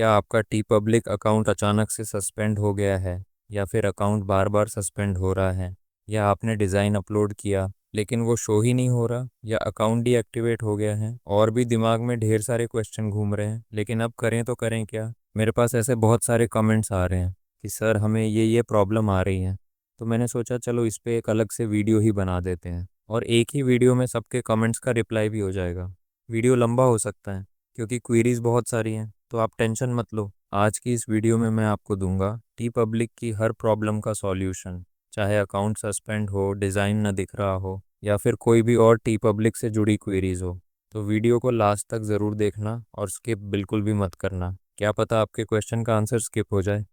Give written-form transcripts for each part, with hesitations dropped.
क्या आपका T public account अचानक से सस्पेंड हो गया है, या फिर अकाउंट बार बार सस्पेंड हो रहा है, या आपने डिज़ाइन अपलोड किया लेकिन वो शो ही नहीं हो रहा, या अकाउंट डीएक्टिवेट हो गया है? और भी दिमाग में ढेर सारे क्वेश्चन घूम रहे हैं, लेकिन अब करें तो करें क्या? मेरे पास ऐसे बहुत सारे कमेंट्स आ रहे हैं कि सर हमें ये प्रॉब्लम आ रही है। तो मैंने सोचा चलो इस पे एक अलग से वीडियो ही बना देते हैं, और एक ही वीडियो में सबके कमेंट्स का रिप्लाई भी हो जाएगा। वीडियो लंबा हो सकता है क्योंकि क्वेरीज बहुत सारी हैं, तो आप टेंशन मत लो। आज की इस वीडियो में मैं आपको दूंगा टी पब्लिक की हर प्रॉब्लम का सॉल्यूशन। चाहे अकाउंट सस्पेंड हो, डिज़ाइन न दिख रहा हो, या फिर कोई भी और टी पब्लिक से जुड़ी क्वेरीज हो, तो वीडियो को लास्ट तक ज़रूर देखना और स्किप बिल्कुल भी मत करना। क्या पता आपके क्वेश्चन का आंसर स्किप हो जाए,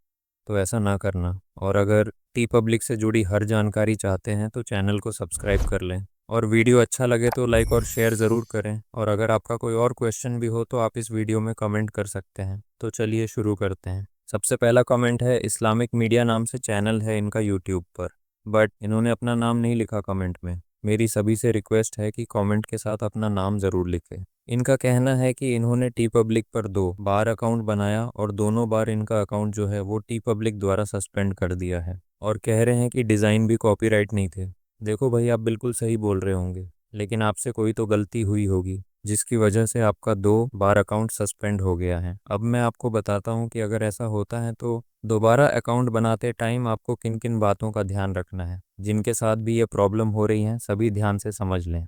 तो ऐसा ना करना। और अगर टी पब्लिक से जुड़ी हर जानकारी चाहते हैं तो चैनल को सब्सक्राइब कर लें, और वीडियो अच्छा लगे तो लाइक और शेयर ज़रूर करें। और अगर आपका कोई और क्वेश्चन भी हो तो आप इस वीडियो में कमेंट कर सकते हैं। तो चलिए शुरू करते हैं। सबसे पहला कमेंट है, इस्लामिक मीडिया नाम से चैनल है इनका यूट्यूब पर, बट इन्होंने अपना नाम नहीं लिखा कमेंट में। मेरी सभी से रिक्वेस्ट है कि कमेंट के साथ अपना नाम ज़रूर लिखें। इनका कहना है कि इन्होंने टी पब्लिक पर 2 बार अकाउंट बनाया और दोनों बार इनका अकाउंट जो है वो टी पब्लिक द्वारा सस्पेंड कर दिया है, और कह रहे हैं कि डिज़ाइन भी कॉपीराइट नहीं थे। देखो भाई, आप बिल्कुल सही बोल रहे होंगे, लेकिन आपसे कोई तो गलती हुई होगी जिसकी वजह से आपका 2 बार अकाउंट सस्पेंड हो गया है। अब मैं आपको बताता हूँ कि अगर ऐसा होता है तो दोबारा अकाउंट बनाते टाइम आपको किन किन बातों का ध्यान रखना है। जिनके साथ भी ये प्रॉब्लम हो रही है सभी ध्यान से समझ लें।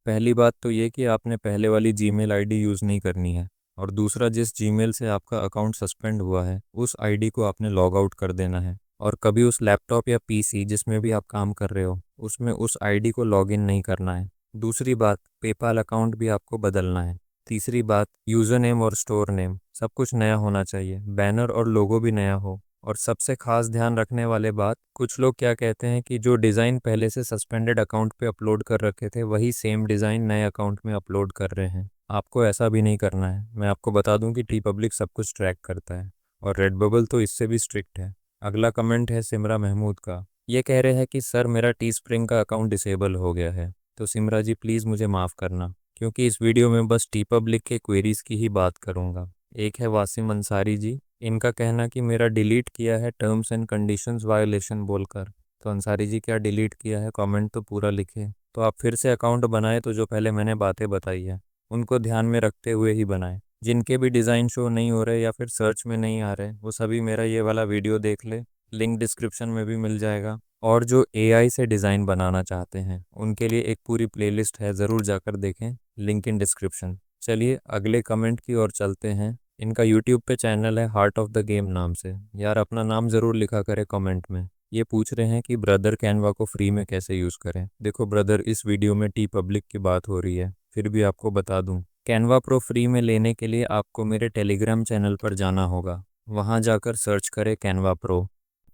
पहली बात तो ये कि आपने पहले वाली जीमेल आईडी यूज़ नहीं करनी है, और दूसरा, जिस जीमेल से आपका अकाउंट सस्पेंड हुआ है उस आईडी को आपने लॉग आउट कर देना है, और कभी उस लैपटॉप या पीसी जिसमें भी आप काम कर रहे हो उसमें उस आईडी को लॉगिन नहीं करना है। दूसरी बात, पेपाल अकाउंट भी आपको बदलना है। तीसरी बात, यूज़र नेम और स्टोर नेम सब कुछ नया होना चाहिए, बैनर और लोगो भी नया हो। और सबसे खास ध्यान रखने वाले बात, कुछ लोग क्या कहते हैं कि जो डिज़ाइन पहले से सस्पेंडेड अकाउंट पे अपलोड कर रखे थे वही सेम डिज़ाइन नए अकाउंट में अपलोड कर रहे हैं। आपको ऐसा भी नहीं करना है। मैं आपको बता दूं कि टी पब्लिक सब कुछ ट्रैक करता है, और रेड बबल तो इससे भी स्ट्रिक्ट है। अगला कमेंट है सिमरा महमूद का। ये कह रहे हैं कि सर मेरा टी स्प्रिंग का अकाउंट डिसेबल हो गया है। तो सिमरा जी प्लीज़ मुझे माफ़ करना, क्योंकि इस वीडियो में बस टी पब्लिक के क्वेरीज की ही बात करूँगा। एक है वासिम अंसारी जी, इनका कहना कि मेरा डिलीट किया है टर्म्स एंड कंडीशंस वायोलेशन बोलकर। तो अंसारी जी क्या डिलीट किया है, कमेंट तो पूरा लिखे। तो आप फिर से अकाउंट बनाए तो जो पहले मैंने बातें बताई है उनको ध्यान में रखते हुए ही बनाएं। जिनके भी डिज़ाइन शो नहीं हो रहे या फिर सर्च में नहीं आ रहे वो सभी मेरा ये वाला वीडियो देख ले, लिंक डिस्क्रिप्शन में भी मिल जाएगा। और जो एआई से डिज़ाइन बनाना चाहते हैं उनके लिए एक पूरी प्लेलिस्ट है, ज़रूर जाकर देखें, लिंक इन डिस्क्रिप्शन। चलिए अगले कमेंट की ओर चलते हैं। इनका यूट्यूब पे चैनल है हार्ट ऑफ द गेम नाम से। यार अपना नाम ज़रूर लिखा करें कमेंट में। ये पूछ रहे हैं कि ब्रदर कैनवा को फ्री में कैसे यूज़ करें। देखो ब्रदर, इस वीडियो में टी पब्लिक की बात हो रही है, फिर भी आपको बता दूं, कैनवा प्रो फ्री में लेने के लिए आपको मेरे टेलीग्राम चैनल पर जाना होगा। वहां जाकर सर्च करें कैनवा प्रो।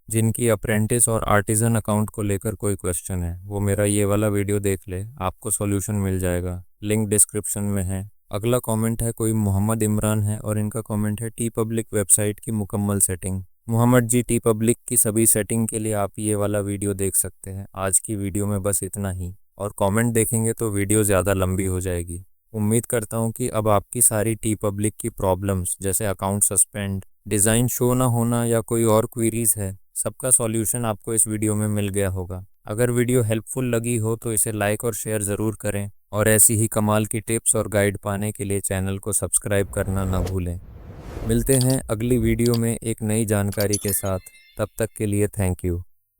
जिनकी अप्रेंटिस और आर्टिजन अकाउंट को लेकर कोई क्वेश्चन है वो मेरा ये वाला वीडियो देख ले, आपको सॉल्यूशन मिल जाएगा, लिंक डिस्क्रिप्शन में है। अगला कमेंट है, कोई मोहम्मद इमरान है, और इनका कमेंट है टी पब्लिक वेबसाइट की मुकम्मल सेटिंग। मोहम्मद जी, टी पब्लिक की सभी सेटिंग के लिए आप ये वाला वीडियो देख सकते हैं। आज की वीडियो में बस इतना ही, और कमेंट देखेंगे तो वीडियो ज़्यादा लंबी हो जाएगी। उम्मीद करता हूँ कि अब आपकी सारी टी पब्लिक की प्रॉब्लम्स जैसे अकाउंट सस्पेंड, डिज़ाइन शो ना होना या कोई और क्वेरीज है, सबका सॉल्यूशन आपको इस वीडियो में मिल गया होगा। अगर वीडियो हेल्पफुल लगी हो तो इसे लाइक और शेयर ज़रूर करें, और ऐसी ही कमाल की टिप्स और गाइड पाने के लिए चैनल को सब्सक्राइब करना ना भूलें। मिलते हैं अगली वीडियो में एक नई जानकारी के साथ। तब तक के लिए थैंक यू।